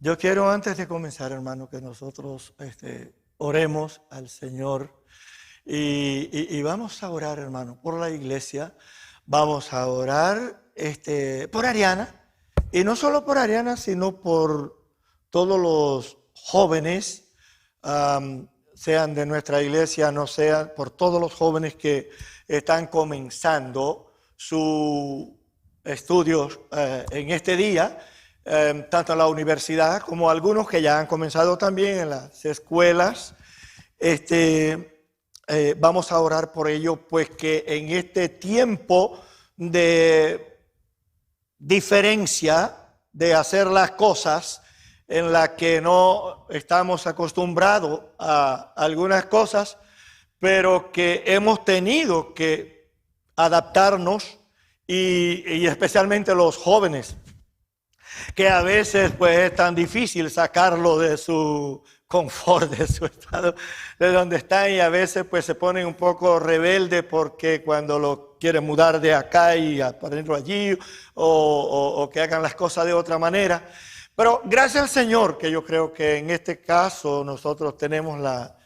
Yo quiero antes de comenzar, hermano, que nosotros oremos al Señor y vamos a orar, hermano, por la iglesia. Vamos a orar por Ariana, y no solo por Ariana, sino por todos los jóvenes, sean de nuestra iglesia, no sean, por todos los jóvenes que están comenzando sus estudios en este día. Tanto en la universidad como algunos que ya han comenzado también en las escuelas. Vamos a orar por ello, pues que en este tiempo de diferencia de hacer las cosas, en la que no estamos acostumbrados a algunas cosas, pero que hemos tenido que adaptarnos, y especialmente los jóvenes, que a veces pues es tan difícil sacarlo de su confort, de su estado, de donde están, y a veces pues se ponen un poco rebeldes porque cuando lo quieren mudar de acá y para dentro allí, o que hagan las cosas de otra manera. Pero gracias al Señor, que yo creo que en este caso nosotros tenemos la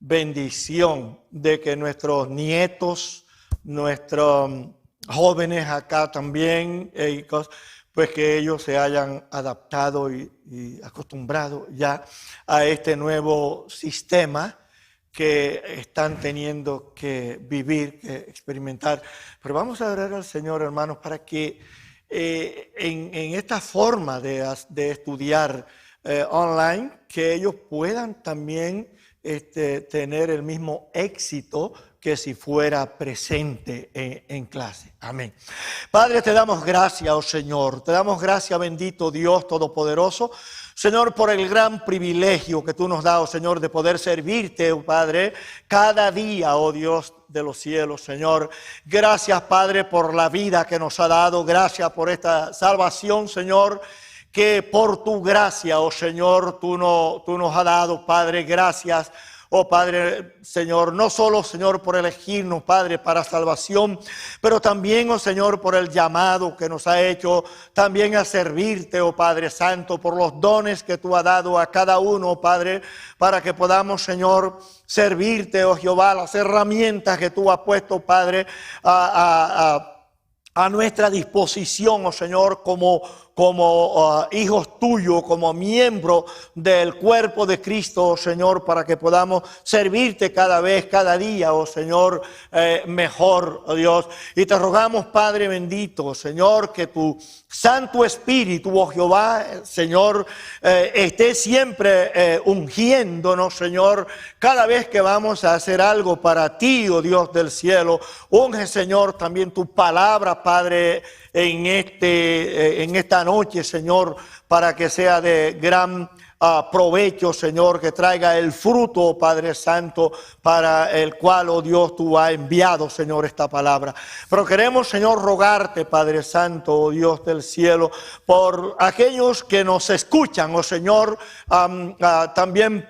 bendición de que nuestros nietos, nuestros jóvenes acá también, pues que ellos se hayan adaptado y acostumbrado ya a este nuevo sistema que están teniendo que vivir, que experimentar. Pero vamos a orar al Señor, hermanos, para que en esta forma de estudiar online, que ellos puedan también tener el mismo éxito que si fuera presente en clase. Amén. Padre, te damos gracias, oh Señor. Te damos gracias, bendito Dios Todopoderoso. Señor, por el gran privilegio que tú nos das, oh Señor, de poder servirte, oh Padre, cada día, oh Dios de los cielos, Señor. Gracias, Padre, por la vida que nos ha dado. Gracias por esta salvación, Señor, que por tu gracia, oh Señor, tú nos has dado, Padre. Gracias, oh Padre, Señor, no solo, Señor, por elegirnos, Padre, para salvación, pero también, oh Señor, por el llamado que nos ha hecho también a servirte, oh Padre Santo, por los dones que tú has dado a cada uno, oh Padre, para que podamos, Señor, servirte, oh Jehová, las herramientas que tú has puesto, Padre, a nuestra disposición, oh Señor, como hijos tuyos, como miembros del cuerpo de Cristo, oh Señor, para que podamos servirte cada vez, cada día, oh Señor, mejor, oh Dios. Y te rogamos, Padre bendito, Señor, que tu Santo Espíritu, oh Jehová, Señor, esté siempre ungiéndonos, Señor, cada vez que vamos a hacer algo para ti, oh Dios del cielo. Unge, Señor, también tu palabra, Padre, en esta noche, Señor, para que sea de gran provecho, Señor, que traiga el fruto, Padre Santo, para el cual, oh Dios, tú has enviado, Señor, esta palabra. Pero queremos, Señor, rogarte, Padre Santo, oh Dios del cielo, por aquellos que nos escuchan, oh Señor, también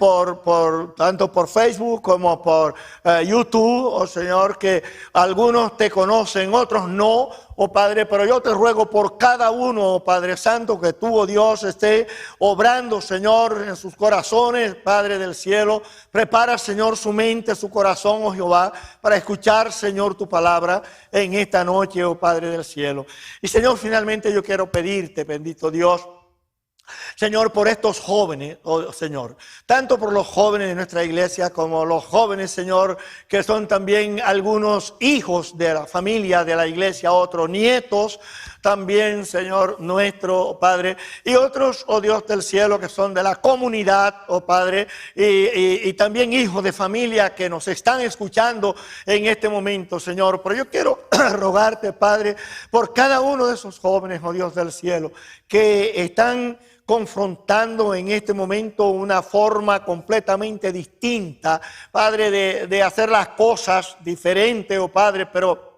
tanto por Facebook como por YouTube, oh Señor, que algunos te conocen, otros no, oh Padre, pero yo te ruego por cada uno, oh Padre Santo, que tú, oh Dios, esté obrando, Señor, en sus corazones, Padre del cielo. Prepara, Señor, su mente, su corazón, oh Jehová, para escuchar, Señor, tu palabra en esta noche, oh Padre del cielo. Y Señor, finalmente yo quiero pedirte, bendito Dios, Señor, por estos jóvenes, oh Señor, tanto por los jóvenes de nuestra iglesia como los jóvenes, Señor, que son también algunos hijos de la familia de la iglesia, otros nietos también, Señor nuestro, Padre, y otros, oh Dios del cielo, que son de la comunidad, oh Padre, y también hijos de familia que nos están escuchando en este momento, Señor. Pero yo quiero rogarte, Padre, por cada uno de esos jóvenes, oh Dios del cielo, que están confrontando en este momento una forma completamente distinta, Padre, de hacer las cosas diferentes, oh Padre, pero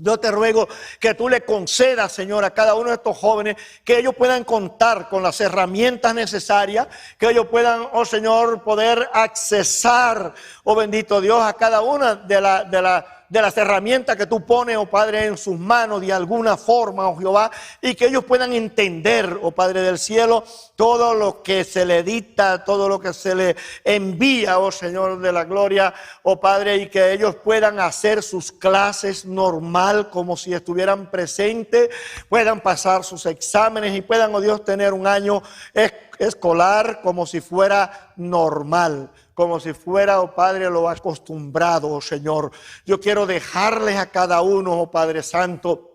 yo te ruego que tú le concedas, Señor, a cada uno de estos jóvenes, que ellos puedan contar con las herramientas necesarias, que ellos puedan, oh Señor, poder accesar, oh bendito Dios, a cada una de las las herramientas que tú pones, oh Padre, en sus manos de alguna forma, oh Jehová, y que ellos puedan entender, oh Padre del cielo, todo lo que se le dicta, todo lo que se le envía, oh Señor de la gloria, oh Padre, y que ellos puedan hacer sus clases normal, como si estuvieran presentes, puedan pasar sus exámenes y puedan, oh Dios, tener un año escolar como si fuera normal, como si fuera, oh Padre, lo acostumbrado, oh Señor. Yo quiero dejarles a cada uno, oh Padre Santo,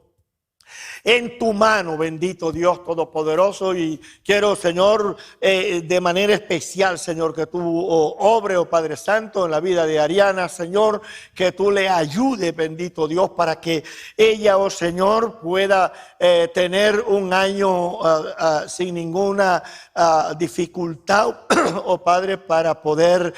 en tu mano, bendito Dios Todopoderoso, y quiero, Señor, de manera especial, Señor, que tú obres, oh Padre Santo, en la vida de Ariana, Señor, que tú le ayudes, bendito Dios, para que ella, oh Señor, pueda tener un año sin ninguna dificultad, oh Padre, para poder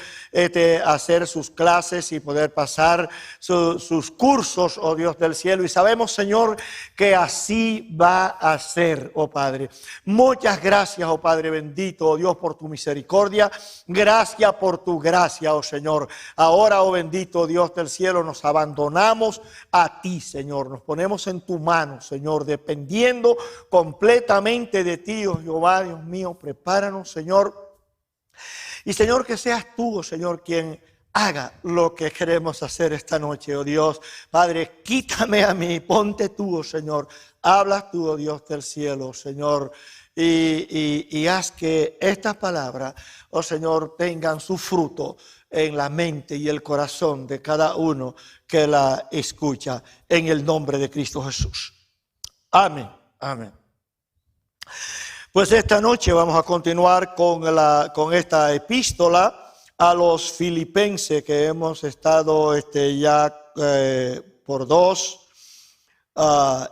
hacer sus clases y poder pasar sus cursos, oh Dios del cielo. Y sabemos, Señor, que así va a ser, oh Padre. Muchas gracias, oh Padre bendito, oh Dios, por tu misericordia. Gracias por tu gracia, oh Señor. Ahora, oh bendito Dios del cielo, nos abandonamos a ti, Señor. Nos ponemos en tu mano, Señor, dependiendo completamente de ti, oh Jehová, Dios mío. Prepáranos, Señor. Y Señor, que seas tú, oh Señor, quien haga lo que queremos hacer esta noche, oh Dios. Padre, quítame a mí, ponte tú, oh Señor. Hablas tú, oh Dios del cielo, Señor. Y haz que estas palabras, oh Señor, tengan su fruto en la mente y el corazón de cada uno que la escucha, en el nombre de Cristo Jesús. Amén, amén. Pues esta noche vamos a continuar con esta epístola a los filipenses, que hemos estado ya por dos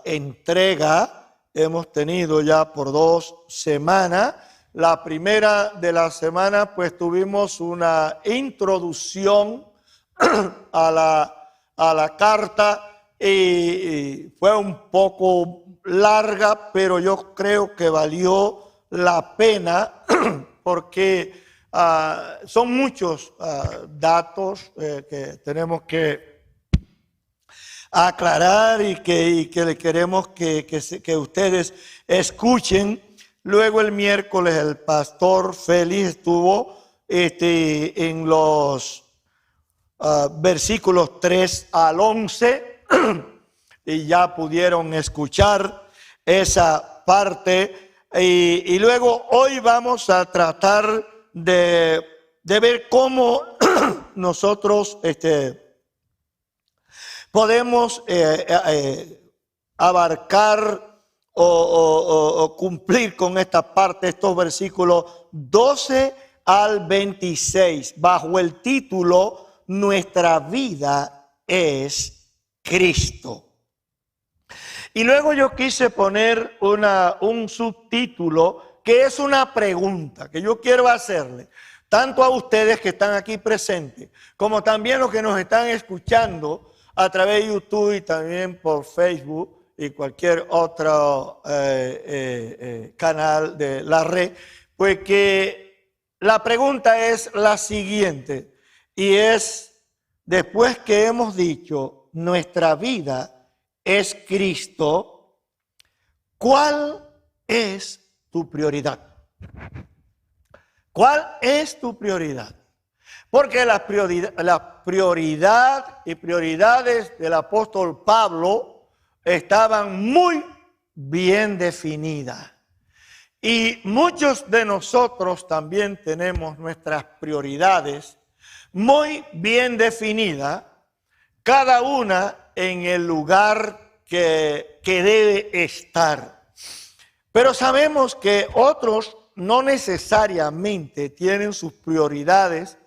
entregas, hemos tenido ya por 2 semanas. La primera de la semana pues tuvimos una introducción a la carta y fue un poco larga, pero yo creo que valió la pena porque son muchos datos que tenemos que aclarar y que le queremos que ustedes escuchen. Luego el miércoles el pastor Félix estuvo en los versículos 3 al 11 y ya pudieron escuchar esa parte. Y luego hoy vamos a tratar de ver cómo nosotros podemos abarcar o cumplir con esta parte, estos versículos 12 al 26, bajo el título Nuestra vida es Cristo. Y luego yo quise poner un subtítulo que es una pregunta que yo quiero hacerle, tanto a ustedes que están aquí presentes, como también los que nos están escuchando a través de YouTube y también por Facebook y cualquier otro canal de la red, pues que la pregunta es la siguiente, y es, después que hemos dicho, nuestra vida es Cristo, ¿cuál es tu prioridad? ¿Cuál es tu prioridad? Porque la prioridad y prioridades del apóstol Pablo estaban muy bien definidas. Y muchos de nosotros también tenemos nuestras prioridades muy bien definidas, cada una en el lugar que debe estar. Pero sabemos que otros no necesariamente tienen sus prioridades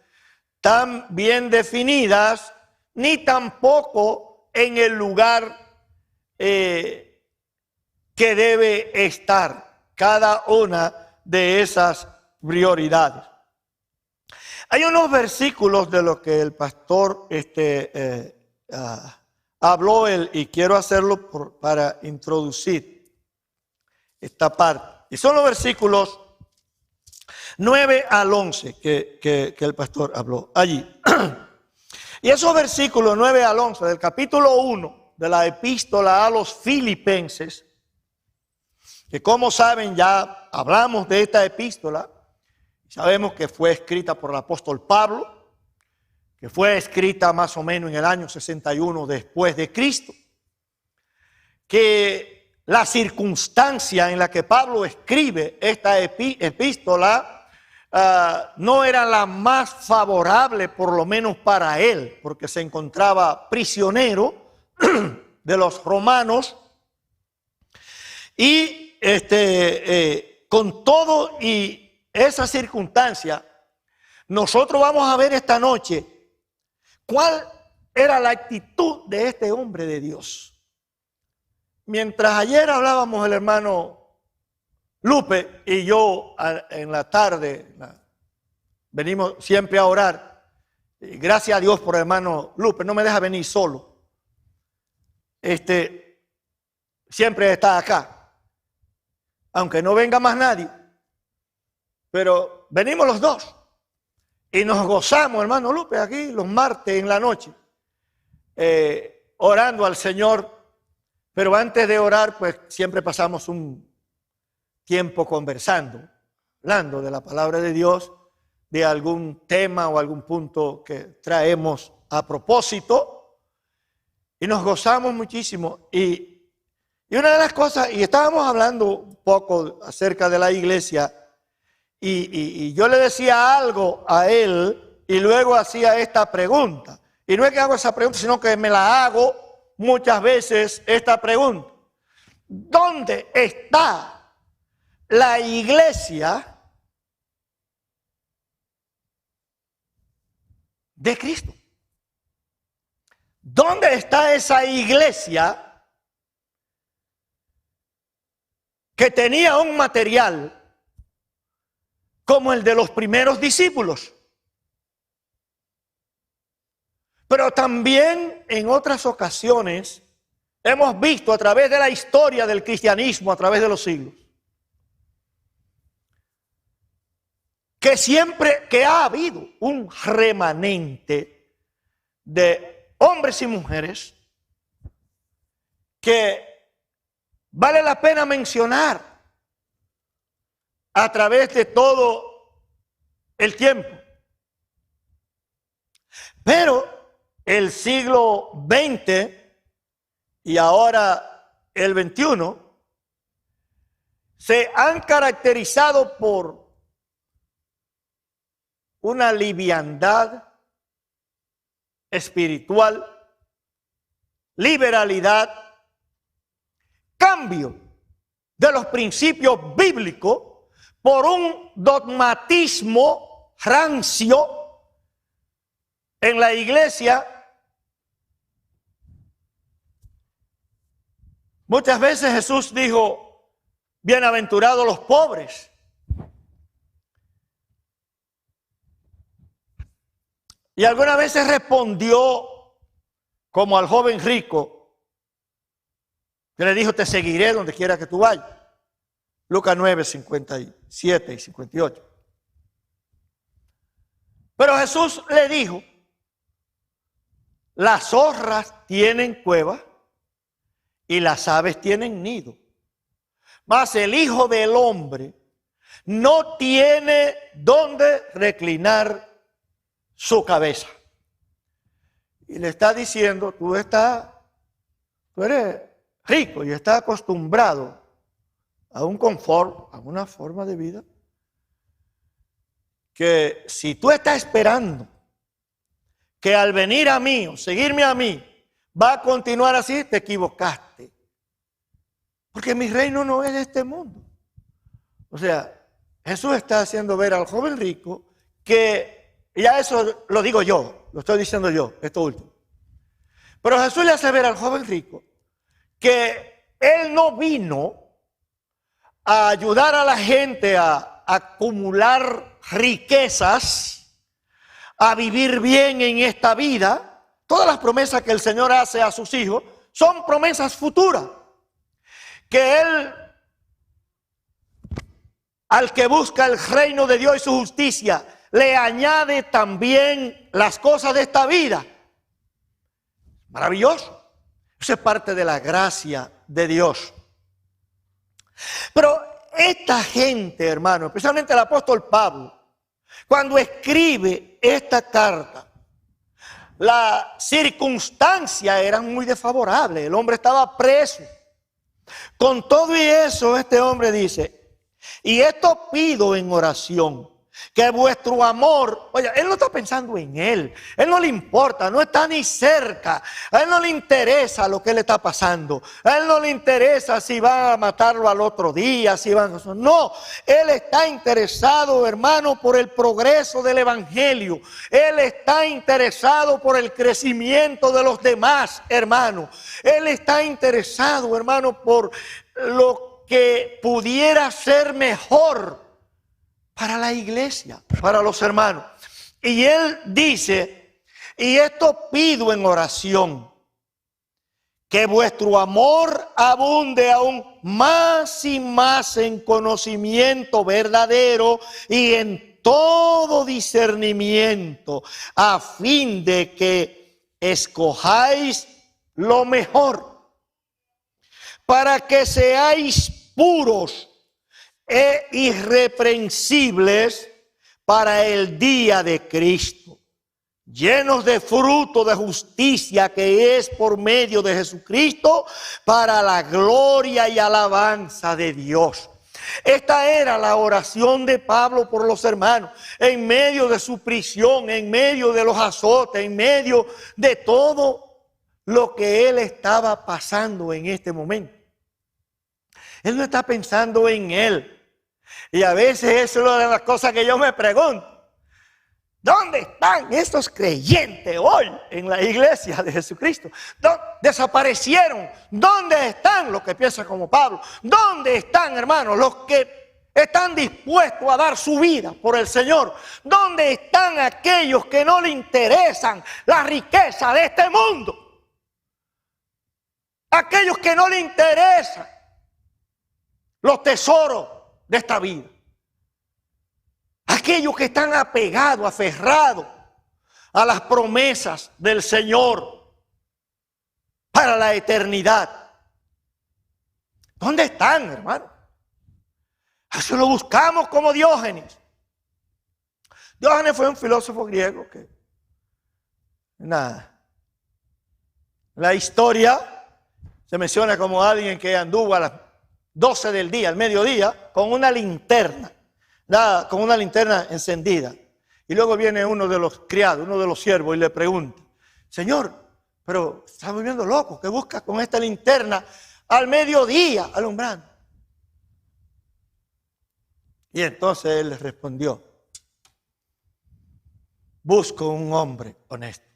tan bien definidas, ni tampoco en el lugar que debe estar cada una de esas prioridades. Hay unos versículos de los que el pastor habló y quiero hacerlo para introducir esta parte. Y son los versículos 9 al 11 que el pastor habló allí. Y esos versículos 9 al 11 del capítulo 1 de la epístola a los Filipenses, que como saben ya hablamos de esta epístola, sabemos que fue escrita por el apóstol Pablo, que fue escrita más o menos en el año 61 después de Cristo, que la circunstancia en la que Pablo escribe esta epístola no era la más favorable, por lo menos para él, porque se encontraba prisionero de los romanos y con todo y esa circunstancia, nosotros vamos a ver esta noche cuál era la actitud de este hombre de Dios. Mientras ayer hablábamos el hermano Lupe y yo en la tarde, venimos siempre a orar. Gracias a Dios por el hermano Lupe, no me deja venir solo. Siempre está acá, aunque no venga más nadie. Pero venimos los dos y nos gozamos, hermano Lupe, aquí los martes en la noche, orando al Señor. Pero antes de orar, pues siempre pasamos un tiempo conversando, hablando de la palabra de Dios, de algún tema o algún punto que traemos a propósito, y nos gozamos muchísimo. Y una de las cosas, y estábamos hablando un poco acerca de la iglesia, y yo le decía algo a él, y luego hacía esta pregunta. Y no es que hago esa pregunta, sino que me la hago muchas veces esta pregunta: ¿dónde está la iglesia de Cristo? ¿Dónde está esa iglesia que tenía un material como el de los primeros discípulos? Pero también en otras ocasiones hemos visto a través de la historia del cristianismo, a través de los siglos, que siempre que ha habido un remanente de hombres y mujeres que vale la pena mencionar a través de todo el tiempo. Pero el siglo XX y ahora el XXI se han caracterizado por una liviandad espiritual, liberalidad, cambio de los principios bíblicos por un dogmatismo rancio en la iglesia. Muchas veces Jesús dijo: bienaventurados los pobres. Y algunas veces respondió como al joven rico, que le dijo: te seguiré donde quiera que tú vayas. Lucas 9, 57 y 58. Pero Jesús le dijo: las zorras tienen cueva y las aves tienen nido, mas el Hijo del Hombre no tiene dónde reclinar su cabeza. Y le está diciendo: tú eres rico y estás acostumbrado a un confort, a una forma de vida, que si tú estás esperando que al venir a mí o seguirme a mí va a continuar así, te equivocaste. Porque mi reino no es de este mundo. O sea, Jesús está haciendo ver al joven rico que, ya eso lo digo yo, lo estoy diciendo yo, esto último. Pero Jesús le hace ver al joven rico que él no vino a ayudar a la gente a acumular riquezas, a vivir bien en esta vida. Todas las promesas que el Señor hace a sus hijos son promesas futuras, que Él, al que busca el reino de Dios y su justicia, le añade también las cosas de esta vida. Maravilloso. Eso es parte de la gracia de Dios. Pero esta gente, hermano, especialmente el apóstol Pablo, cuando escribe esta carta, las circunstancias eran muy desfavorables. El hombre estaba preso. Con todo y eso, este hombre dice: y esto pido en oración, que vuestro amor, oye, él no está pensando en él no le importa, no está ni cerca, a él no le interesa lo que le está pasando, a él no le interesa si van a matarlo al otro día, si van a... No, él está interesado, hermano, por el progreso del evangelio, él está interesado por el crecimiento de los demás, hermano, él está interesado, hermano, por lo que pudiera ser mejor para la iglesia, para los hermanos. Y él dice: y esto pido en oración, que vuestro amor abunde aún más y más en conocimiento verdadero y en todo discernimiento, a fin de que escojáis lo mejor, para que seáis puros e irreprensibles para el día de Cristo, llenos de fruto de justicia que es por medio de Jesucristo, para la gloria y alabanza de Dios. Esta era la oración de Pablo por los hermanos, en medio de su prisión, en medio de los azotes, en medio de todo lo que él estaba pasando en este momento. Él no está pensando en él. Y a veces eso es una de las cosas que yo me pregunto: ¿dónde están estos creyentes hoy en la iglesia de Jesucristo? Desaparecieron. ¿Dónde están los que piensan como Pablo? ¿Dónde están, hermanos, los que están dispuestos a dar su vida por el Señor? ¿Dónde están aquellos que no le interesan la riqueza de este mundo? Aquellos que no le interesan los tesoros de esta vida. Aquellos que están apegados, aferrados a las promesas del Señor para la eternidad. ¿Dónde están, hermano? Eso lo buscamos como Diógenes. Diógenes fue un filósofo griego que la historia se menciona como alguien que anduvo a las 12 del día, al mediodía, con una linterna encendida. Y luego viene uno de los criados, uno de los siervos, y le pregunta: Señor, pero está volviendo loco, ¿qué buscas con esta linterna al mediodía alumbrando? Y entonces él le respondió: busco un hombre honesto.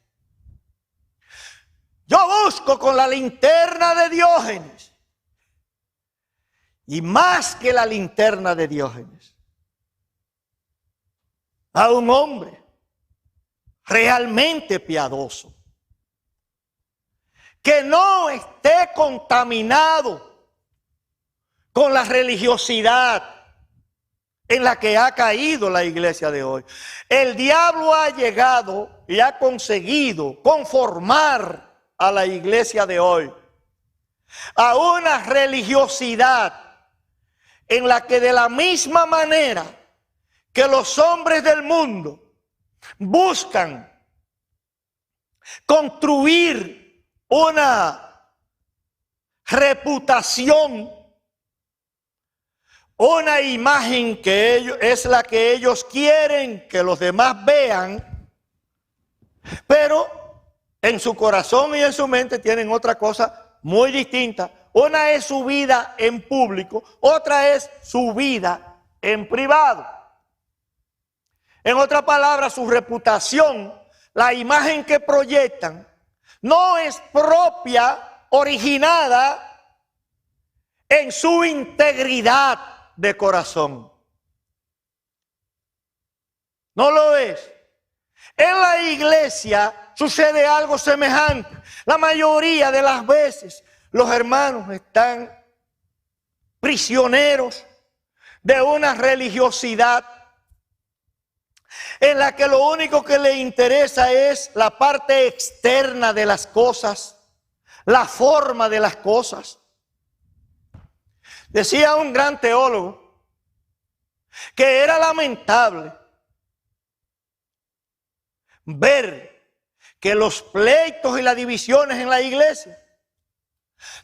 Yo busco con la linterna de Diógenes. Y más que la linterna de Diógenes, a un hombre realmente piadoso, que no esté contaminado con la religiosidad en la que ha caído la iglesia de hoy. El diablo ha llegado y ha conseguido conformar a la iglesia de hoy a una religiosidad en la que, de la misma manera que los hombres del mundo buscan construir una reputación, una imagen que es la que ellos quieren que los demás vean, pero en su corazón y en su mente tienen otra cosa muy distinta. Una es su vida en público, otra es su vida en privado. En otras palabras, su reputación, la imagen que proyectan, no es propia, originada en su integridad de corazón. No lo es. En la iglesia sucede algo semejante. La mayoría de las veces los hermanos están prisioneros de una religiosidad en la que lo único que le interesa es la parte externa de las cosas, la forma de las cosas. Decía un gran teólogo que era lamentable ver que los pleitos y las divisiones en la iglesia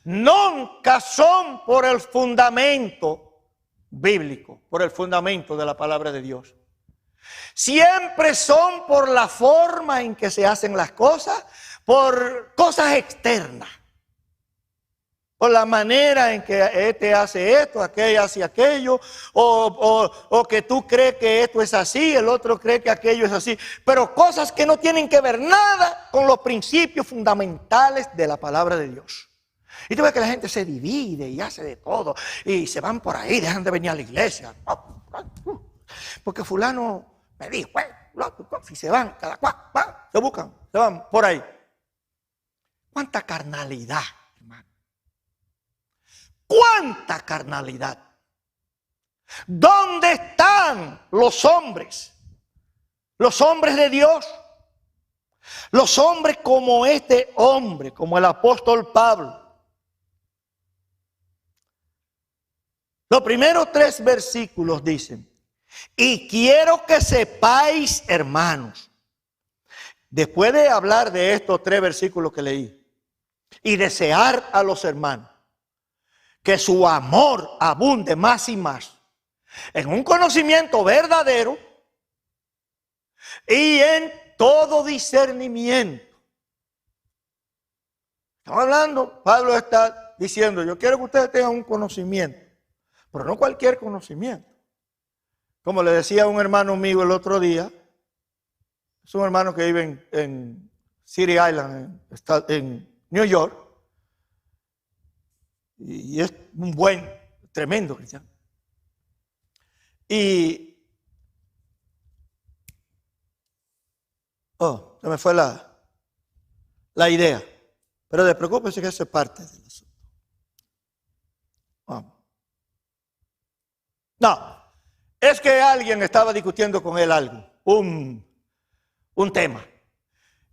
nunca son por el fundamento bíblico, por el fundamento de la palabra de Dios. Siempre son por la forma en que se hacen las cosas, por cosas externas, por la manera en que este hace esto, aquel hace aquello, o que tú crees que esto es así, el otro cree que aquello es así, pero cosas que no tienen que ver nada con los principios fundamentales de la palabra de Dios. Y tú ves que la gente se divide y hace de todo, y se van por ahí, dejan de venir a la iglesia, porque fulano me dijo, si se van, cada cual, se buscan, se van por ahí. ¿Cuánta carnalidad, hermano? ¿Cuánta carnalidad? ¿Dónde están los hombres? Los hombres de Dios. Los hombres como este hombre, como el apóstol Pablo. Los primeros 3 versículos dicen: y quiero que sepáis, hermanos, después de hablar de estos 3 versículos que leí, y desear a los hermanos que su amor abunde más y más en un conocimiento verdadero y en todo discernimiento. Estamos hablando, Pablo está diciendo, yo quiero que ustedes tengan un conocimiento, pero no cualquier conocimiento. Como le decía a un hermano mío el otro día, es un hermano que vive en City Island, en New York, y es un buen, tremendo cristiano. Y, se me fue la idea, pero no preocúpese que eso es parte del asunto. Vamos. No, es que alguien estaba discutiendo con él algo, un tema.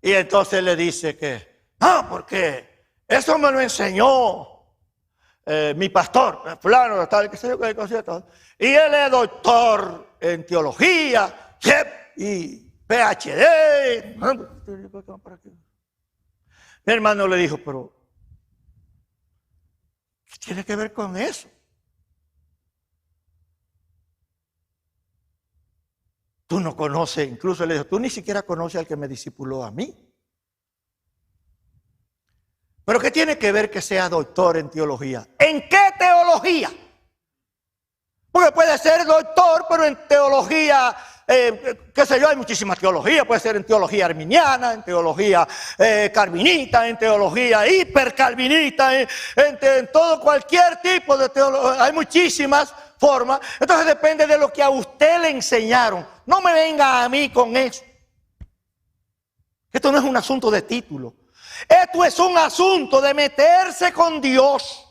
Y entonces le dice que, porque eso me lo enseñó mi pastor, fulano, tal, qué sé yo, qué cosa, tal. Y él es doctor en teología, y PhD. Mi hermano le dijo, pero ¿qué tiene que ver con eso? Tú no conoces, incluso le dijo, tú ni siquiera conoces al que me discipuló a mí. Pero ¿qué tiene que ver que sea doctor en teología? ¿En qué teología? Porque puede ser doctor, pero en teología, qué sé yo, hay muchísimas teologías. Puede ser en teología arminiana, en teología calvinista, en teología hipercalvinista, en todo cualquier tipo de teología. Hay muchísimas formas. Entonces depende de lo que a usted le enseñaron. No me venga a mí con eso. Esto no es un asunto de título. Esto es un asunto de meterse con Dios.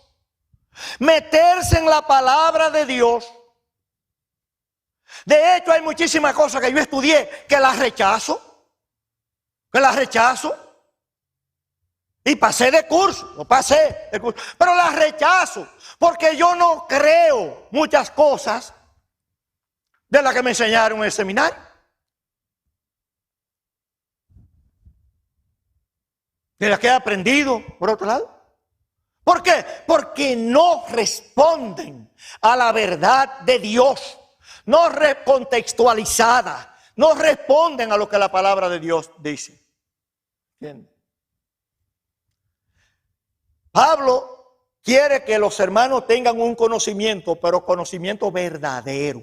Meterse en la palabra de Dios. De hecho, hay muchísimas cosas que yo estudié que las rechazo. Y pasé de curso, pero las rechazo. Porque yo no creo muchas cosas de las que me enseñaron en el seminario. De las que he aprendido, por otro lado. ¿Por qué? Porque no responden a la verdad de Dios. No recontextualizada. No responden a lo que la palabra de Dios dice. ¿Entiendes? Pablo quiere que los hermanos tengan un conocimiento, pero conocimiento verdadero.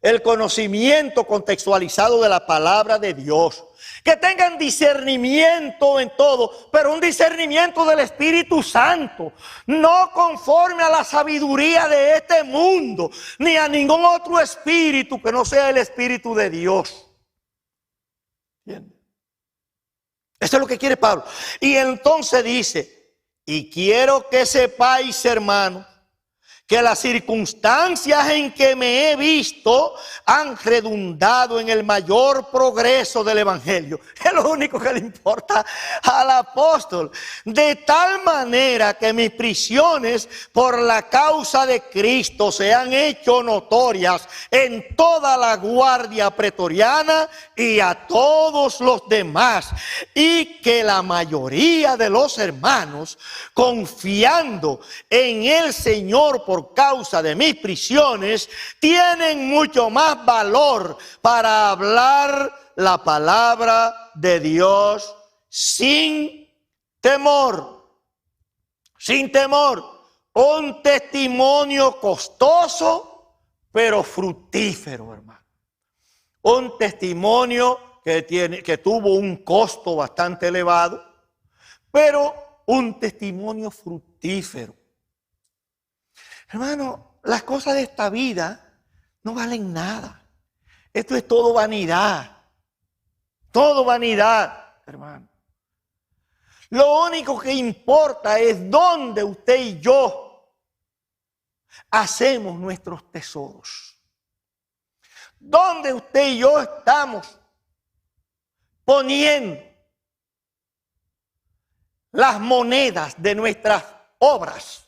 El conocimiento contextualizado de la palabra de Dios. Que tengan discernimiento en todo, pero un discernimiento del Espíritu Santo. No conforme a la sabiduría de este mundo, ni a ningún otro espíritu que no sea el Espíritu de Dios. ¿Entiendes? Eso es lo que quiere Pablo. Y entonces dice, y quiero que sepáis, hermanos, que las circunstancias en que me he visto han redundado en el mayor progreso del Evangelio. Es lo único que le importa al apóstol. De tal manera que mis prisiones por la causa de Cristo se han hecho notorias en toda la guardia pretoriana y a todos los demás. Y que la mayoría de los hermanos, confiando en el Señor por causa de mis prisiones, tienen mucho más valor para hablar la palabra de Dios sin temor. Sin temor. Un testimonio costoso, pero fructífero, hermano. Un testimonio que tuvo un costo bastante elevado, pero un testimonio fructífero. Hermano, las cosas de esta vida no valen nada. Esto es todo vanidad. Todo vanidad, hermano. Lo único que importa es dónde usted y yo hacemos nuestros tesoros. Dónde usted y yo estamos poniendo las monedas de nuestras obras.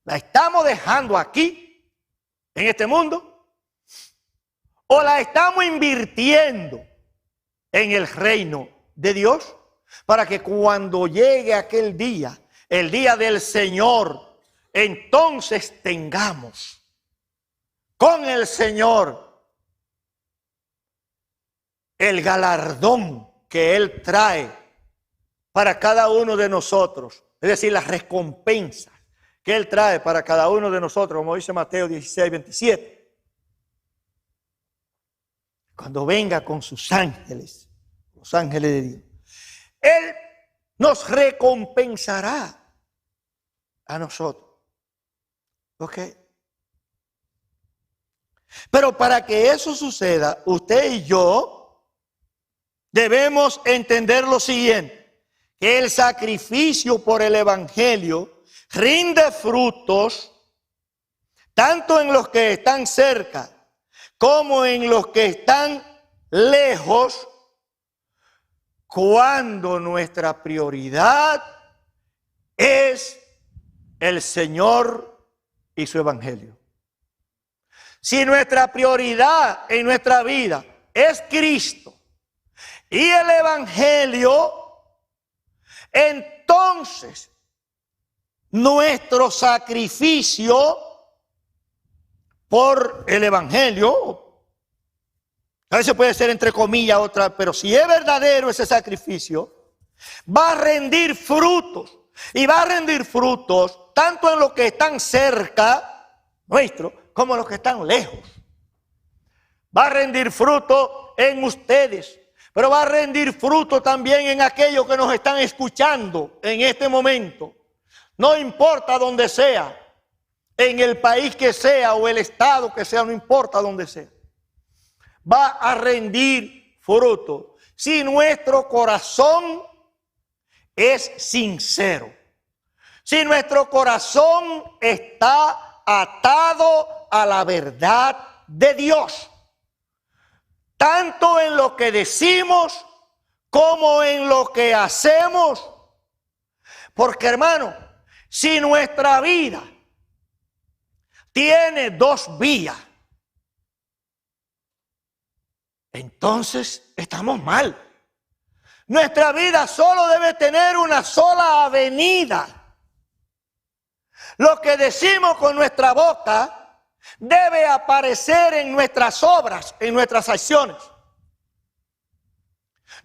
¿La estamos dejando aquí, en este mundo? ¿O la estamos invirtiendo en el reino de Dios? Para que cuando llegue aquel día, el día del Señor, entonces tengamos con el Señor el galardón que Él trae para cada uno de nosotros. Es decir, las recompensas que Él trae para cada uno de nosotros, como dice Mateo 16, 27. Cuando venga con sus ángeles, los ángeles de Dios, Él nos recompensará a nosotros. ¿Ok? Pero para que eso suceda, usted y yo debemos entender lo siguiente, que el sacrificio por el Evangelio rinde frutos tanto en los que están cerca como en los que están lejos, cuando nuestra prioridad es el Señor y su Evangelio. Si nuestra prioridad en nuestra vida es Cristo y el Evangelio, entonces nuestro sacrificio por el Evangelio, a veces puede ser entre comillas otra, pero si es verdadero ese sacrificio, va a rendir frutos. Y va a rendir frutos tanto en los que están cerca nuestro como en los que están lejos. Va a rendir fruto en ustedes, pero va a rendir fruto también en aquellos que nos están escuchando en este momento. No importa dónde sea, en el país que sea o el estado que sea, no importa dónde sea. Va a rendir fruto si nuestro corazón es sincero. Si nuestro corazón está atado a la verdad de Dios, tanto en lo que decimos como en lo que hacemos. Porque, hermano, si nuestra vida tiene dos vías, entonces estamos mal. Nuestra vida solo debe tener una sola avenida. Lo que decimos con nuestra boca debe aparecer en nuestras obras, en nuestras acciones.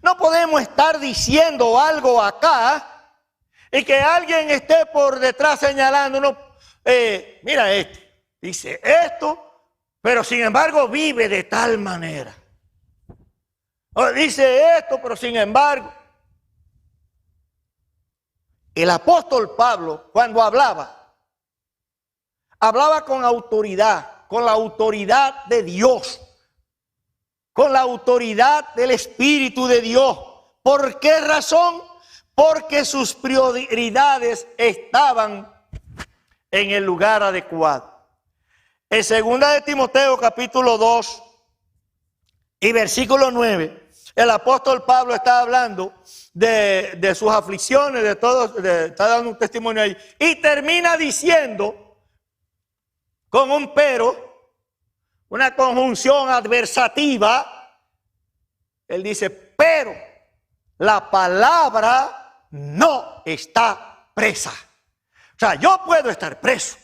No podemos estar diciendo algo acá y que alguien esté por detrás señalándonos, mira dice esto, pero sin embargo vive de tal manera. O dice esto, pero sin embargo. El apóstol Pablo, cuando hablaba con autoridad, con la autoridad de Dios, con la autoridad del Espíritu de Dios. ¿Por qué razón? Porque sus prioridades estaban en el lugar adecuado. En 2 de Timoteo capítulo 2 y versículo 9, el apóstol Pablo está hablando de sus aflicciones, de todo, está dando un testimonio ahí. Y termina diciendo, con un pero, una conjunción adversativa, él dice, pero la palabra no está presa. O sea, yo puedo estar preso.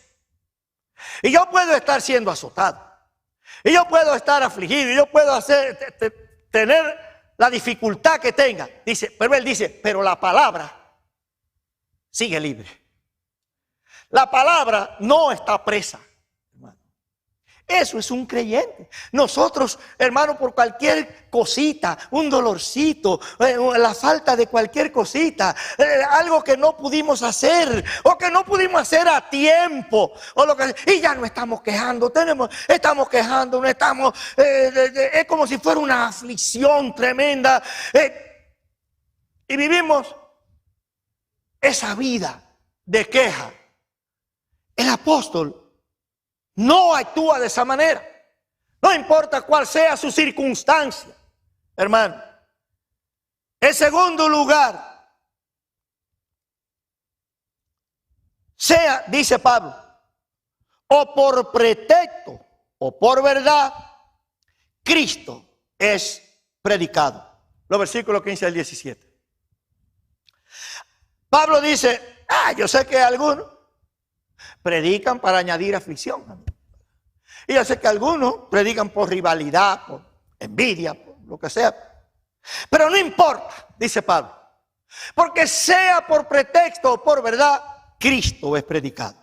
Y yo puedo estar siendo azotado. Y yo puedo estar afligido. Y yo puedo tener la dificultad que tenga. Dice, pero él dice, pero la palabra sigue libre. La palabra no está presa. Eso es un creyente. Nosotros, hermano, por cualquier cosita, un dolorcito, la falta de cualquier cosita, algo que no pudimos hacer o que no pudimos hacer a tiempo, o lo que, y ya no estamos quejando, estamos quejando, no estamos, es como si fuera una aflicción tremenda, y vivimos esa vida de queja. El apóstol no actúa de esa manera. No importa cuál sea su circunstancia, hermano. En segundo lugar, sea, dice Pablo, o por pretexto o por verdad, Cristo es predicado. Los versículos 15 al 17. Pablo dice, yo sé que algunos predican para añadir aflicción. Y yo sé que algunos predican por rivalidad, por envidia, por lo que sea. Pero no importa, dice Pablo. Porque sea por pretexto o por verdad, Cristo es predicado.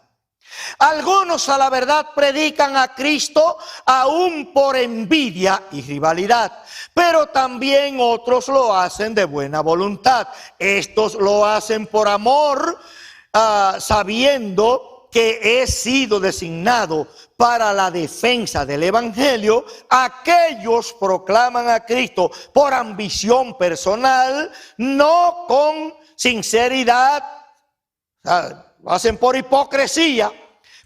Algunos a la verdad predican a Cristo aún por envidia y rivalidad. Pero también otros lo hacen de buena voluntad. Estos lo hacen por amor, sabiendo que he sido designado para la defensa del evangelio. Aquellos proclaman a Cristo por ambición personal, no con sinceridad, lo hacen por hipocresía,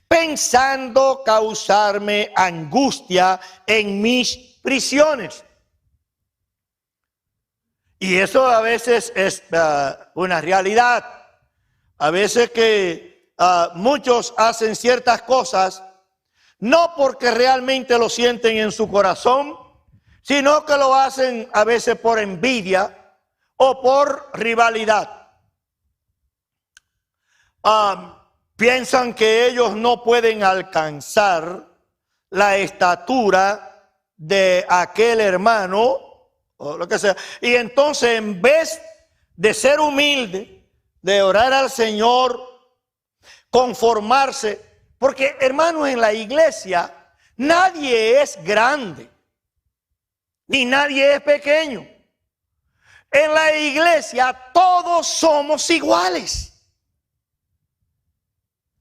pensando causarme angustia en mis prisiones. Y eso a veces es una realidad. A veces que muchos hacen ciertas cosas no porque realmente lo sienten en su corazón, sino que lo hacen a veces por envidia o por rivalidad. Piensan que ellos no pueden alcanzar la estatura de aquel hermano o lo que sea. Y entonces, en vez de ser humilde, de orar al Señor, conformarse, porque hermanos, en la iglesia nadie es grande ni nadie es pequeño. En la iglesia todos somos iguales.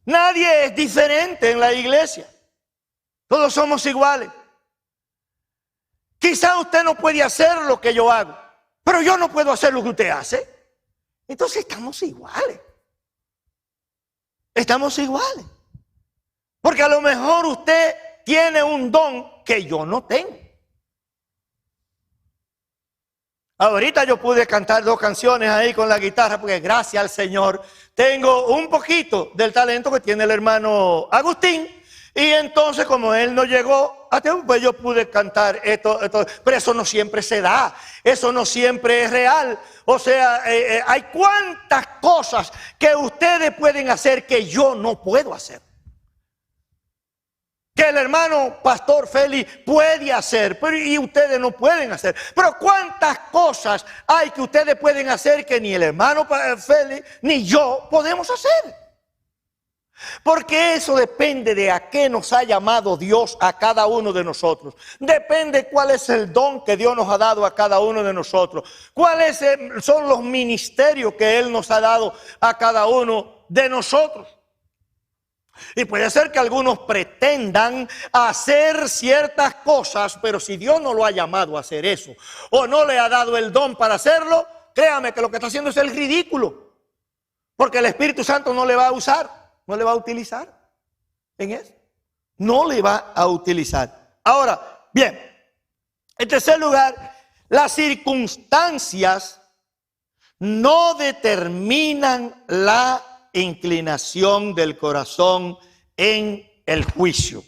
Nadie es diferente en la iglesia. Todos somos iguales. Quizá usted no puede hacer lo que yo hago, pero yo no puedo hacer lo que usted hace. Entonces estamos iguales. Estamos iguales. Porque a lo mejor usted tiene un don que yo no tengo. Ahorita yo pude cantar 2 canciones ahí con la guitarra porque gracias al Señor tengo un poquito del talento que tiene el hermano Agustín. Y entonces, como él no llegó a tiempo, pues yo pude cantar esto. Pero eso no siempre se da. Eso no siempre es real. O sea, hay cuantas cosas que ustedes pueden hacer que yo no puedo hacer. Que el hermano Pastor Félix puede hacer, pero y ustedes no pueden hacer. Pero cuántas cosas hay que ustedes pueden hacer que ni el hermano Félix ni yo podemos hacer. Porque eso depende de a qué nos ha llamado Dios a cada uno de nosotros. Depende cuál es el don que Dios nos ha dado a cada uno de nosotros. Cuáles son los ministerios que Él nos ha dado a cada uno de nosotros. Y puede ser que algunos pretendan hacer ciertas cosas, pero si Dios no lo ha llamado a hacer eso, o no le ha dado el don para hacerlo, créame que lo que está haciendo es el ridículo. Porque el Espíritu Santo no le va a usar. No le va a utilizar. en eso. No le va a utilizar. Ahora, bien, en tercer lugar, las circunstancias no determinan la inclinación del corazón en el juicio.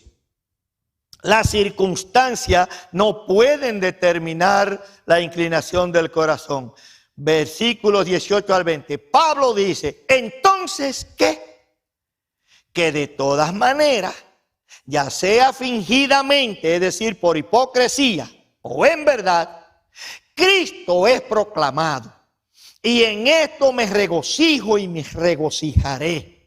Las circunstancias no pueden determinar la inclinación del corazón. Versículos 18 al 20. Pablo dice, entonces, ¿qué? Que de todas maneras, ya sea fingidamente, es decir, por hipocresía o en verdad, Cristo es proclamado. Y en esto me regocijo y me regocijaré.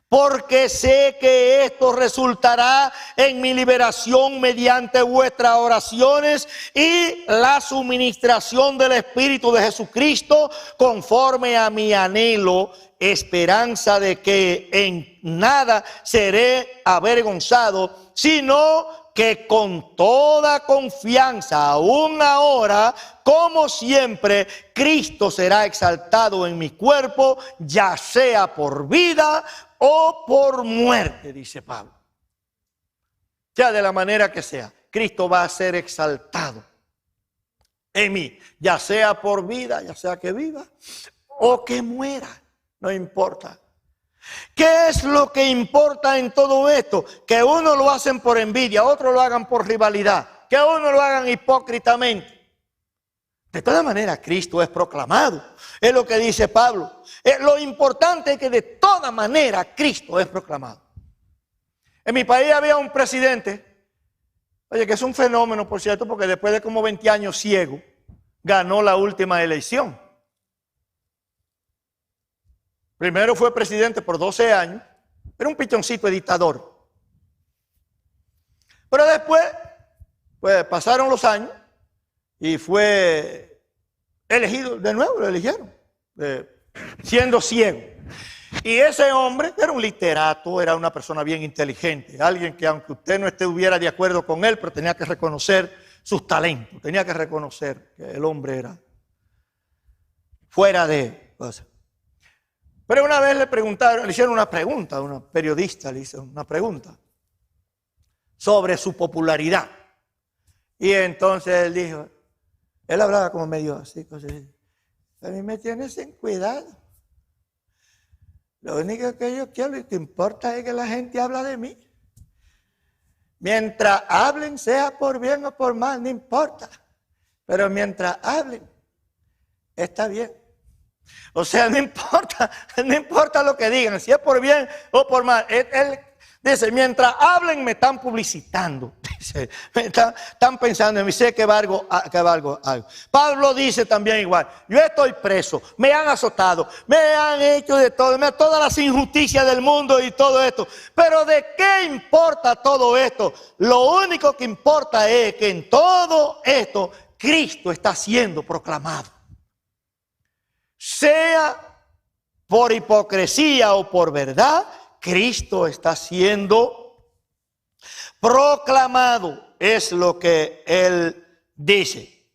Porque sé que esto resultará en mi liberación mediante vuestras oraciones y la suministración del Espíritu de Jesucristo conforme a mi anhelo, esperanza de que en nada seré avergonzado, sino que con toda confianza, aún ahora, como siempre, Cristo será exaltado en mi cuerpo, ya sea por vida o por muerte, dice Pablo. Ya de la manera que sea, Cristo va a ser exaltado en mí, ya sea por vida, ya sea que viva o que muera, no importa. ¿Qué es lo que importa en todo esto? Que uno lo hacen por envidia, otros lo hagan por rivalidad, que uno lo hagan hipócritamente. De todas maneras, Cristo es proclamado. Es lo que dice Pablo. Lo importante es que de todas maneras Cristo es proclamado. En mi país había un presidente, oye, que es un fenómeno, por cierto, porque después de como 20 años ciego, ganó la última elección. Primero fue presidente por 12 años, era un pichoncito de dictador. Pero después, pues pasaron los años y fue elegido de nuevo, lo eligieron, siendo ciego. Y ese hombre era un literato, era una persona bien inteligente, alguien que aunque usted no estuviera de acuerdo con él, pero tenía que reconocer sus talentos, tenía que reconocer que el hombre era fuera de cosas. Pero una vez le preguntaron, le hicieron una pregunta, una periodista le hizo una pregunta sobre su popularidad. Y entonces él dijo, él hablaba como medio así, cosas así. A mí me tienes en cuidado. Lo único que yo quiero y que importa es que la gente habla de mí. Mientras hablen, sea por bien o por mal, no importa. Pero mientras hablen, está bien. O sea, no importa lo que digan, si es por bien o por mal. Él dice, mientras hablen me están publicitando. Dice, están pensando en mí, sé que valgo algo. Pablo dice también igual, yo estoy preso, me han azotado, me han hecho de todo, todas las injusticias del mundo y todo esto. Pero ¿de qué importa todo esto? Lo único que importa es que en todo esto Cristo está siendo proclamado. Sea por hipocresía o por verdad, Cristo está siendo proclamado. Es lo que él dice.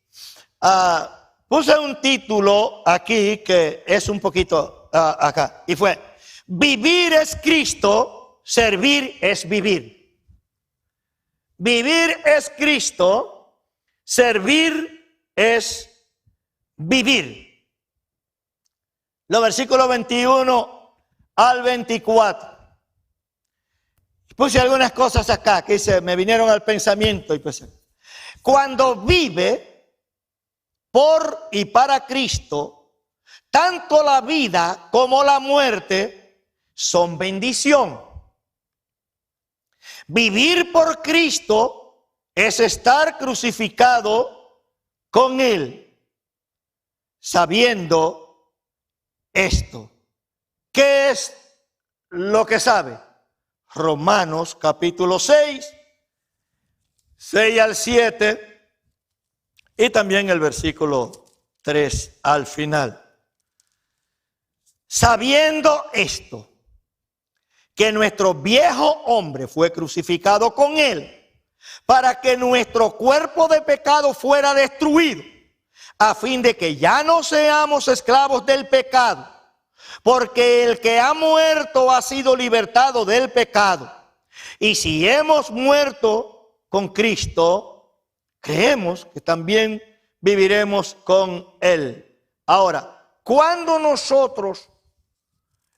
Puse un título aquí que es un poquito acá. Y fue, vivir es Cristo, servir es vivir. Vivir es Cristo, servir es vivir. Los versículos 21 al 24. Puse algunas cosas acá que dice, me vinieron al pensamiento y pues, cuando vive por y para Cristo, tanto la vida como la muerte son bendición. Vivir por Cristo es estar crucificado con Él, sabiendo esto. ¿Qué es lo que sabe? Romanos capítulo 6, 6 al 7 y también el versículo 3 al final. Sabiendo esto, que nuestro viejo hombre fue crucificado con él, para que nuestro cuerpo de pecado fuera destruido, a fin de que ya no seamos esclavos del pecado, Porque el que ha muerto ha sido libertado del pecado. Y si hemos muerto con Cristo, creemos que también viviremos con Él. Ahora, cuando nosotros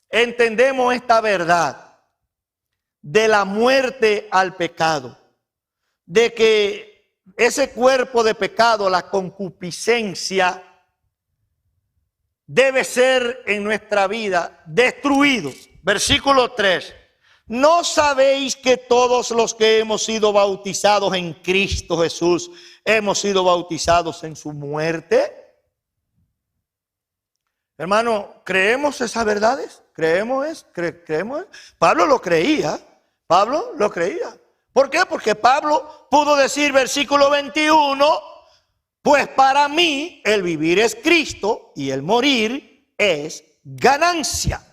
entendemos esta verdad de la muerte al pecado, de que ese cuerpo de pecado, la concupiscencia, debe ser en nuestra vida destruido. Versículo 3. ¿No sabéis que todos los que hemos sido bautizados en Cristo Jesús hemos sido bautizados en su muerte? Hermano, ¿creemos esas verdades? ¿Creemos? Pablo lo creía. Pablo lo creía. ¿Por qué? Porque Pablo pudo decir, versículo 21, pues para mí el vivir es Cristo y el morir es ganancia.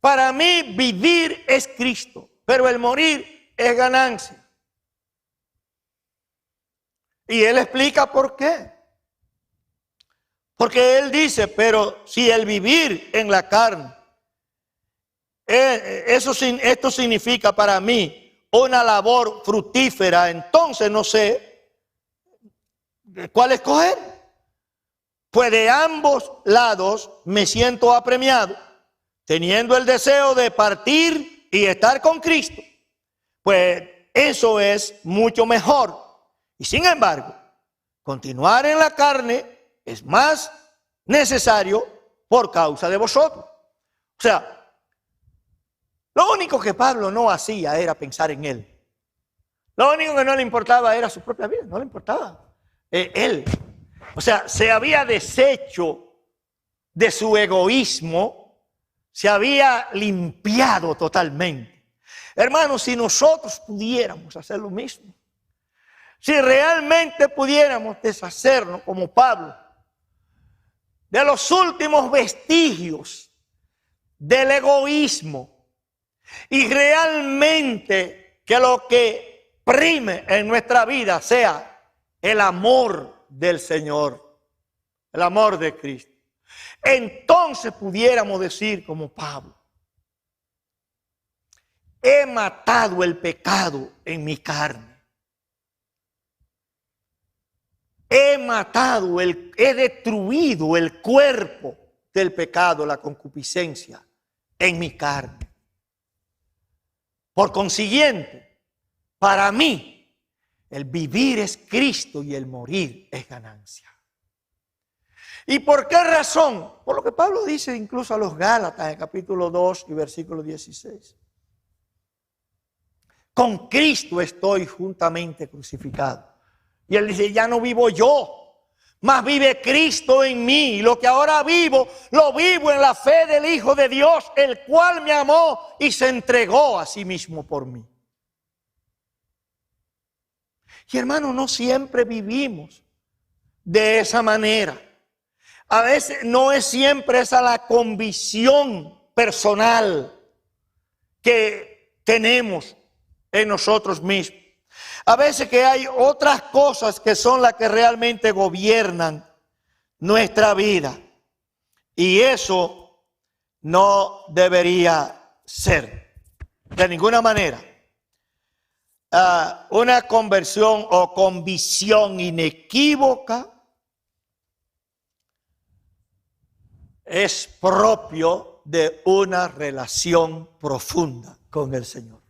Para mí vivir es Cristo, pero el morir es ganancia. Y él explica por qué. Porque él dice, pero si el vivir en la carne, esto significa para mí una labor fructífera, entonces no sé cuál escoger. Pues de ambos lados me siento apremiado, teniendo el deseo de partir y estar con Cristo. Pues eso es mucho mejor. Y sin embargo, continuar en la carne es más necesario por causa de vosotros. O sea, lo único que Pablo no hacía era pensar en él. Lo único que no le importaba era su propia vida, no le importaba él. O sea, se había deshecho de su egoísmo, se había limpiado totalmente. Hermanos, si nosotros pudiéramos hacer lo mismo, si realmente pudiéramos deshacernos como Pablo de los últimos vestigios del egoísmo, y realmente que lo que prime en nuestra vida sea el amor del Señor, el amor de Cristo, entonces pudiéramos decir como Pablo, he matado el pecado en mi carne. He destruido el cuerpo del pecado, la concupiscencia, en mi carne. Por consiguiente, para mí, el vivir es Cristo y el morir es ganancia. ¿Y por qué razón? Por lo que Pablo dice incluso a los Gálatas en el capítulo 2 y versículo 16. Con Cristo estoy juntamente crucificado. Y él dice, ya no vivo yo, mas vive Cristo en mí. Y lo que ahora vivo, lo vivo en la fe del Hijo de Dios, el cual me amó y se entregó a sí mismo por mí. Y hermano, no siempre vivimos de esa manera. A veces no es siempre esa la convicción personal que tenemos en nosotros mismos. A veces que hay otras cosas que son las que realmente gobiernan nuestra vida. Y eso no debería ser de ninguna manera. Una conversión o convicción inequívoca es propio de una relación profunda con el Señor.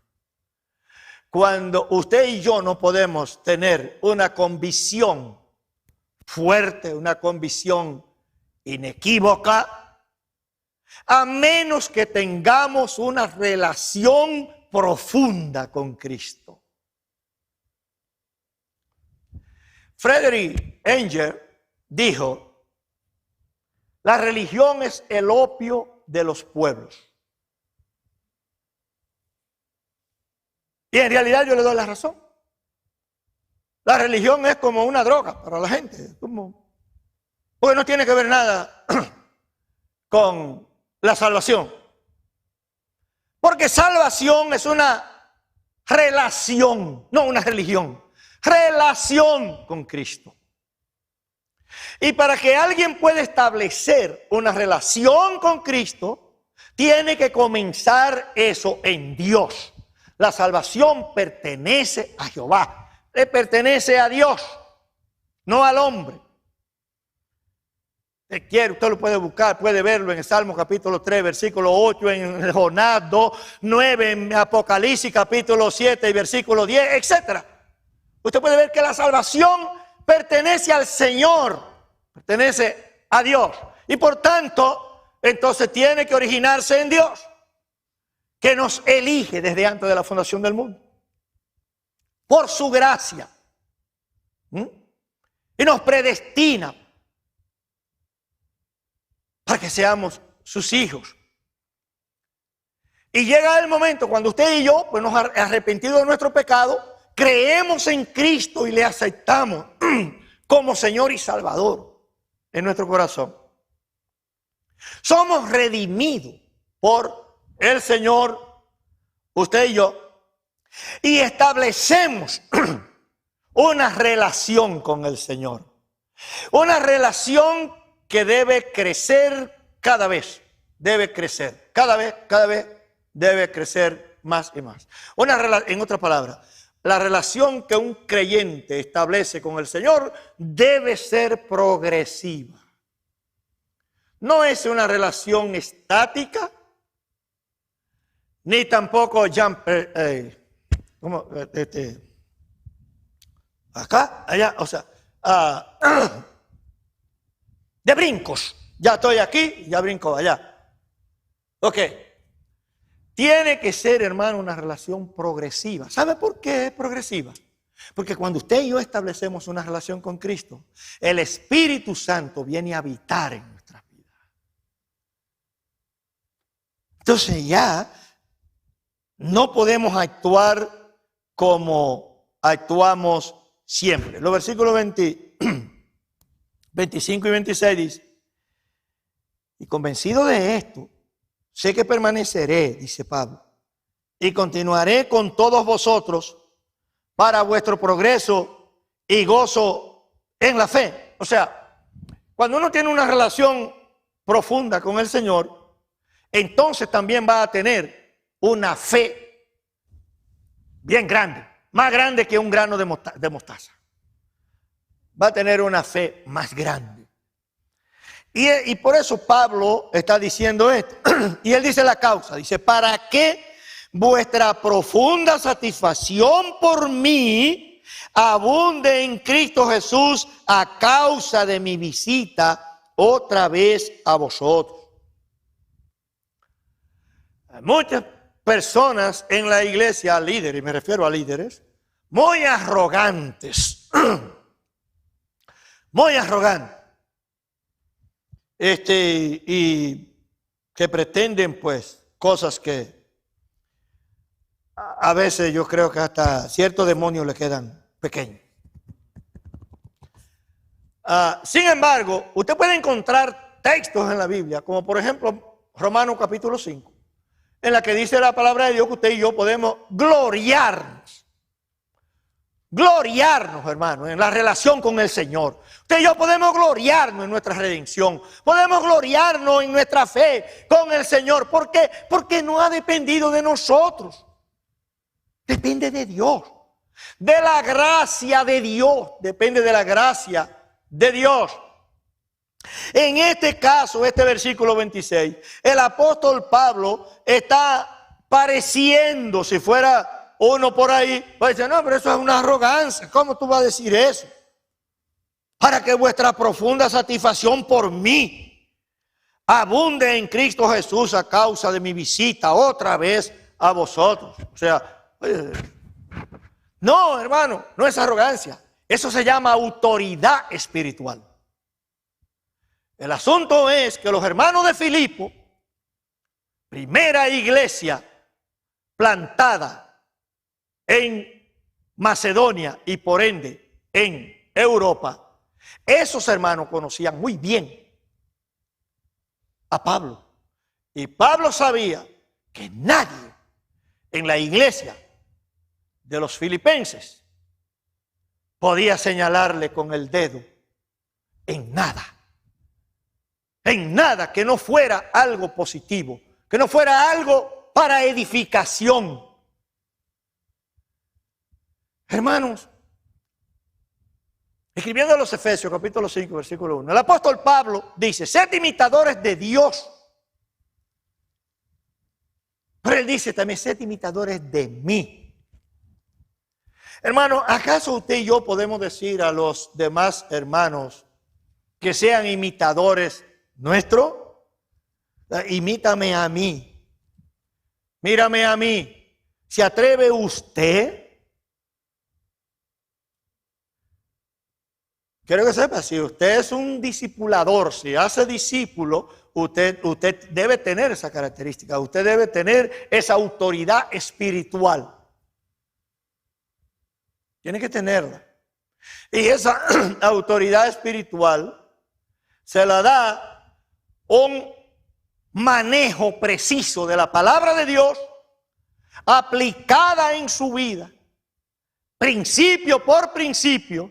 Cuando usted y yo no podemos tener una convicción fuerte, una convicción inequívoca, a menos que tengamos una relación profunda con Cristo. Friedrich Engel dijo, la religión es el opio de los pueblos. Y en realidad yo le doy la razón. La religión es como una droga para la gente. Porque no tiene que ver nada con la salvación. Porque salvación es una relación, no una religión. Relación con Cristo. Y para que alguien pueda establecer una relación con Cristo, tiene que comenzar eso en Dios. La salvación pertenece a Jehová, le pertenece a Dios, no al hombre. Usted lo puede buscar, puede verlo en el Salmo capítulo 3, versículo 8, en Jonás 2, 9, en Apocalipsis capítulo 7 y versículo 10, etc. Usted puede ver que la salvación pertenece al Señor, pertenece a Dios. Y por tanto, entonces tiene que originarse en Dios, que nos elige desde antes de la fundación del mundo, por su gracia. Y nos predestina para que seamos sus hijos. Y llega el momento cuando usted y yo, pues nos arrepentidos de nuestro pecado, creemos en Cristo y le aceptamos como Señor y Salvador en nuestro corazón. Somos redimidos por el Señor, usted y yo, y establecemos una relación con el Señor. Una relación que debe crecer cada vez, debe crecer, cada vez debe crecer más y más. En otras palabras, la relación que un creyente establece con el Señor debe ser progresiva. No es una relación estática, ni tampoco acá, allá, o sea, de brincos. Ya estoy aquí, ya brinco allá. Ok. Tiene que ser, hermano, una relación progresiva. ¿Sabe por qué es progresiva? Porque cuando usted y yo establecemos una relación con Cristo, el Espíritu Santo viene a habitar en nuestras vidas. Entonces ya no podemos actuar como actuamos siempre. Los versículos 25 y 26 dice: y convencido de esto, sé que permaneceré, dice Pablo, y continuaré con todos vosotros para vuestro progreso y gozo en la fe. O sea, cuando uno tiene una relación profunda con el Señor, entonces también va a tener una fe bien grande, más grande que un grano de mostaza. Va a tener una fe más grande. Y por eso Pablo está diciendo esto. Y él dice la causa. Dice: para que vuestra profunda satisfacción por mí abunde en Cristo Jesús a causa de mi visita otra vez a vosotros. Hay muchas personas en la iglesia, líderes, y me refiero a líderes, muy arrogantes. Muy arrogantes. Y que pretenden pues cosas que a veces yo creo que hasta ciertos demonios le quedan pequeños. Sin embargo, usted puede encontrar textos en la Biblia, como por ejemplo Romanos capítulo 5, en la que dice la palabra de Dios que usted y yo podemos gloriarnos. Gloriarnos, hermano, en la relación con el Señor. Usted y yo podemos gloriarnos en nuestra redención. Podemos gloriarnos en nuestra fe con el Señor. ¿Por qué? Porque no ha dependido de nosotros. Depende de Dios. De la gracia de Dios. Depende de la gracia de Dios. En este caso, este versículo 26, el apóstol Pablo está pareciendo, si fuera uno por ahí, va a decir: no, pero eso es una arrogancia. ¿Cómo tú vas a decir eso? Para que vuestra profunda satisfacción por mí abunde en Cristo Jesús a causa de mi visita otra vez a vosotros. O sea, no, hermano, no es arrogancia. Eso se llama autoridad espiritual. El asunto es que los hermanos de Filipo, primera iglesia plantada en Macedonia y por ende en Europa, esos hermanos conocían muy bien a Pablo. Y Pablo sabía que nadie en la iglesia de los filipenses podía señalarle con el dedo en nada que no fuera algo positivo, que no fuera algo para edificación. Hermanos, escribiendo a los Efesios, capítulo 5, versículo 1, el apóstol Pablo dice, sed imitadores de Dios. Pero él dice también, sed imitadores de mí. Hermano, ¿acaso usted y yo podemos decir a los demás hermanos que sean imitadores nuestros? Imítame a mí. Mírame a mí. ¿Se atreve usted? Quiero que sepa, si usted es un discipulador, si hace discípulo, usted debe tener esa característica. Usted debe tener esa autoridad espiritual. Tiene que tenerla. Y esa autoridad espiritual se la da un manejo preciso de la palabra de Dios aplicada en su vida, principio por principio,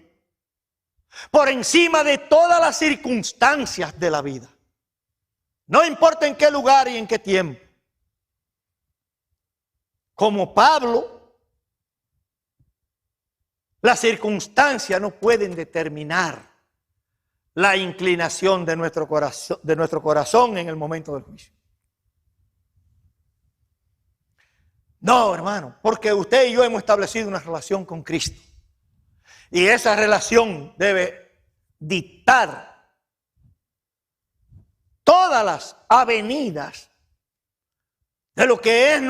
por encima de todas las circunstancias de la vida. No importa en qué lugar y en qué tiempo. Como Pablo, las circunstancias no pueden determinar la inclinación de nuestro corazón en el momento del juicio. No, hermano, porque usted y yo hemos establecido una relación con Cristo. Y esa relación debe dictar todas las avenidas de lo que es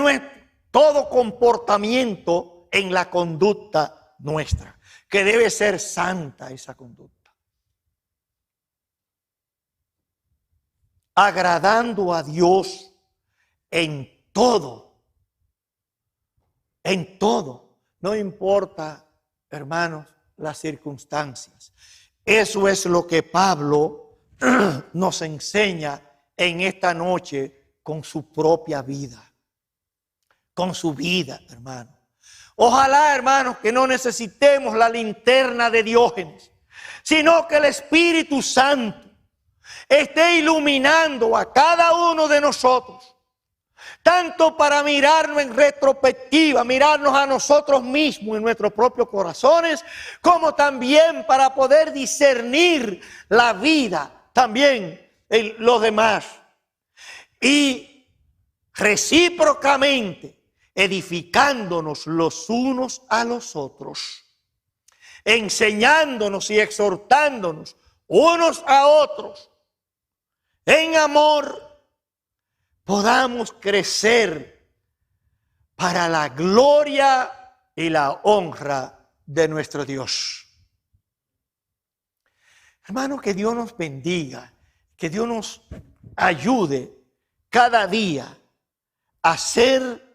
todo comportamiento en la conducta nuestra, que debe ser santa esa conducta. Agradando a Dios en todo, no importa, hermanos, las circunstancias. Eso es lo que Pablo nos enseña en esta noche con su propia vida, con su vida, hermano. Ojalá, hermanos, que no necesitemos la linterna de Diógenes, sino que el Espíritu Santo esté iluminando a cada uno de nosotros, tanto para mirarnos en retrospectiva, mirarnos a nosotros mismos en nuestros propios corazones, como también para poder discernir la vida también en los demás. Y recíprocamente edificándonos los unos a los otros, enseñándonos y exhortándonos unos a otros en amor, podamos crecer para la gloria y la honra de nuestro Dios. Hermano, que Dios nos bendiga, que Dios nos ayude cada día a ser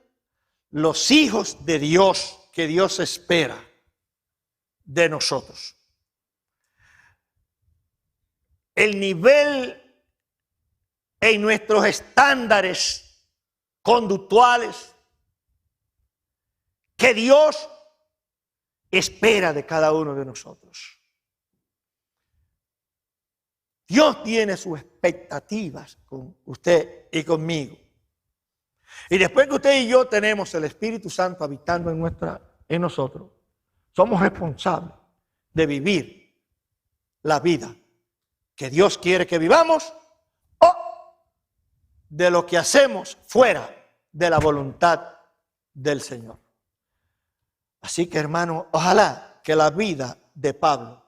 los hijos de Dios que Dios espera de nosotros. El nivel en nuestros estándares conductuales que Dios espera de cada uno de nosotros. Dios tiene sus expectativas con usted y conmigo. Y después que usted y yo tenemos el Espíritu Santo habitando en nosotros, somos responsables de vivir la vida que Dios quiere que vivamos, o de lo que hacemos fuera de la voluntad del Señor. Así que, hermano, ojalá que la vida de Pablo,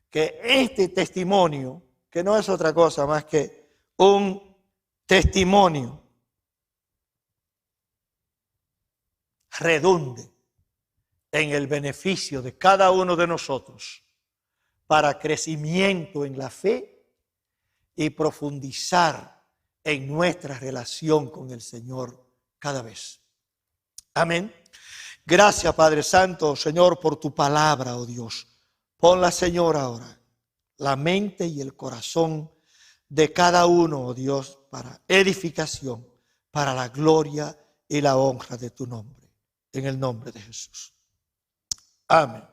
que este testimonio, que no es otra cosa más que un testimonio, redunde en el beneficio de cada uno de nosotros para crecimiento en la fe y profundizar en nuestra relación con el Señor cada vez. Amén. Gracias, Padre Santo, Señor, por tu palabra, oh Dios. Ponla, Señor, ahora la mente y el corazón de cada uno, oh Dios, para edificación, para la gloria y la honra de tu nombre. En el nombre de Jesús. Amén.